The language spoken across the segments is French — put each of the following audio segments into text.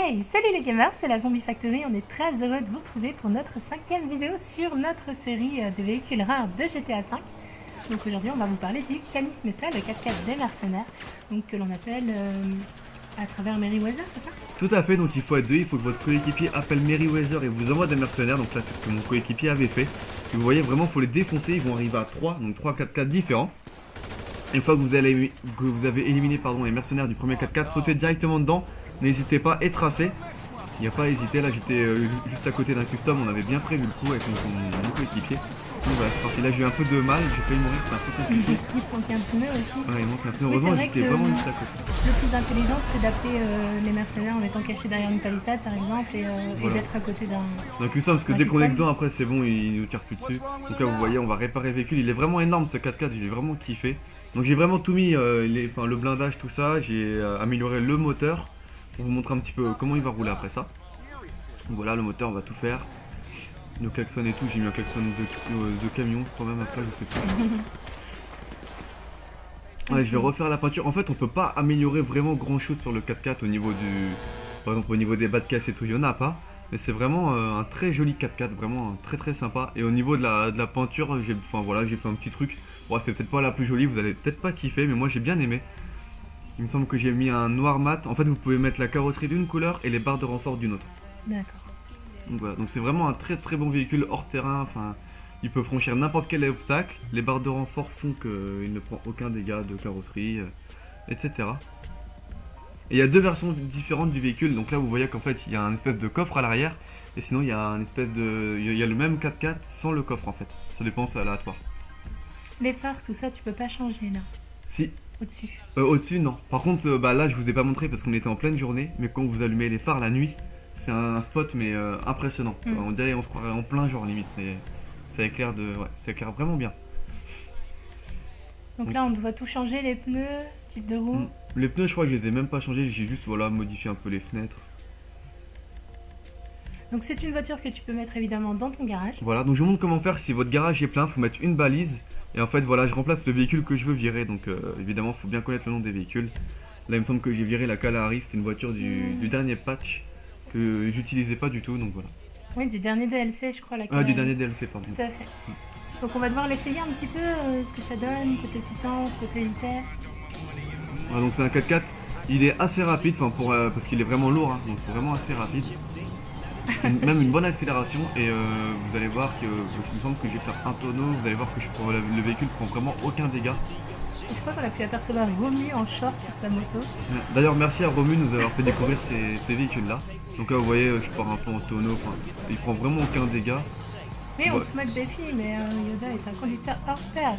Hey, salut les gamers, c'est la Zombie Factory, on est très heureux de vous retrouver pour notre 5e vidéo sur notre série de véhicules rares de GTA V. Donc aujourd'hui on va vous parler du Canis Mesa, le 4x4 des mercenaires, donc que l'on appelle à travers Merryweather, c'est ça? Tout à fait, donc il faut être deux, il faut que votre coéquipier appelle Merryweather et vous envoie des mercenaires, donc là c'est ce que mon coéquipier avait fait. Et vous voyez vraiment, il faut les défoncer, ils vont arriver à 3, donc 3 4x4 différents. Une fois que vous avez éliminé les mercenaires du premier 4x4, sautez directement dedans, n'hésitez pas et tracez. Il n'y a pas à hésiter, là j'étais juste à côté d'un custom, on avait bien prévu le coup avec mon coéquipier. Donc voilà, c'est parti, là j'ai eu un peu de mal, j'ai failli mourir, c'était un peu compliqué. Il te manque un pneu aussi. Ouais, il manque un pneu, Oui, heureusement c'est vrai j'étais que vraiment juste à côté. le plus intelligent c'est d'appeler les mercenaires en étant caché derrière une palissade par exemple et Voilà. d'être à côté d'un... Donc custom, parce que Un dès qu'on est custom. dedans, après c'est bon, il nous tire plus dessus. Donc là vous voyez, on va réparer le véhicule, il est vraiment énorme ce 4x4, j'ai vraiment kiffé. Donc j'ai vraiment tout mis, le blindage, tout ça, j'ai amélioré le moteur. Pour vous montrer un petit peu comment il va rouler après ça. Donc voilà, le moteur, on va tout faire. Le klaxon et tout, j'ai mis un klaxon de camion, je crois même après, je sais pas. Ouais, je vais refaire la peinture. En fait, on peut pas améliorer vraiment grand chose sur le 4x4 au niveau du... Par exemple, au niveau des bas de caisse et tout, il y en a pas. Mais c'est vraiment un très joli 4x4, vraiment très sympa. Et au niveau de la peinture, j'ai fait un petit truc. Bon, c'est peut-être pas la plus jolie, vous allez peut-être pas kiffer, mais moi j'ai bien aimé. Il me semble que j'ai mis un noir mat. En fait, vous pouvez mettre la carrosserie d'une couleur et les barres de renfort d'une autre. D'accord. Donc voilà, donc c'est vraiment un très bon véhicule hors terrain. Enfin, il peut franchir n'importe quel obstacle. Les barres de renfort font qu'il ne prend aucun dégât de carrosserie, etc. Et il y a deux versions différentes du véhicule. Donc là, vous voyez qu'en fait, il y a un espèce de coffre à l'arrière. Et sinon, il y a un espèce de... Il y a le même 4x4 sans le coffre en fait. Ça dépend, c'est aléatoire. Les phares, tout ça tu peux pas changer là, Si. au-dessus. Au-dessus, non. Par contre, là, je vous ai pas montré parce qu'on était en pleine journée. Mais quand vous allumez les phares la nuit, c'est un spot mais impressionnant. On dirait on se croirait en plein jour limite. Ça éclaire ça éclaire vraiment bien. Donc là on doit tout changer, les pneus, type de roue. Les pneus, je crois que je les ai même pas changés. J'ai juste modifié un peu les fenêtres. Donc c'est une voiture que tu peux mettre évidemment dans ton garage. Voilà, donc je vous montre comment faire. Si votre garage est plein, faut mettre une balise. Et en fait, voilà, je remplace le véhicule que je veux virer. Donc évidemment, faut bien connaître le nom des véhicules. Là, il me semble que j'ai viré la Kalahari. C'était une voiture du dernier patch que j'utilisais pas du tout. Donc voilà. Oui, du dernier DLC, je crois. Du dernier DLC, pardon. Tout à fait. Donc on va devoir l'essayer un petit peu, ce que ça donne, côté puissance, côté vitesse. Voilà, donc c'est un 4x4. Il est assez rapide, parce qu'il est vraiment lourd. Hein, donc c'est vraiment assez rapide. Même une bonne accélération. Et vous allez voir que, il me semble que je vais faire un tonneau. Vous allez voir que le véhicule prend vraiment aucun dégât. Et je crois qu'on a pu apercevoir Romu en short sur sa moto. D'ailleurs, merci à Romu de nous avoir fait découvrir ces véhicules-là. Donc là, vous voyez, je pars un peu en tonneau. Il prend vraiment aucun dégât. Oui, on se moque des filles, mais Yoda est un conducteur hors pair.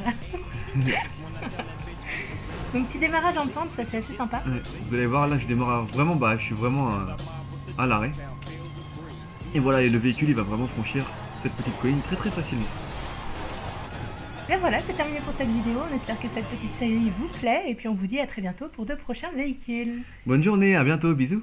Donc petit démarrage en pente, ça c'est assez sympa. Ouais, vous allez voir, là, je démarre vraiment bas. Je suis vraiment à l'arrêt. Et voilà, et le véhicule, il va vraiment franchir cette petite colline très facilement. Et voilà, c'est terminé pour cette vidéo. On espère que cette petite série vous plaît. Et puis on vous dit à très bientôt pour de prochains véhicules. Bonne journée, à bientôt, bisous.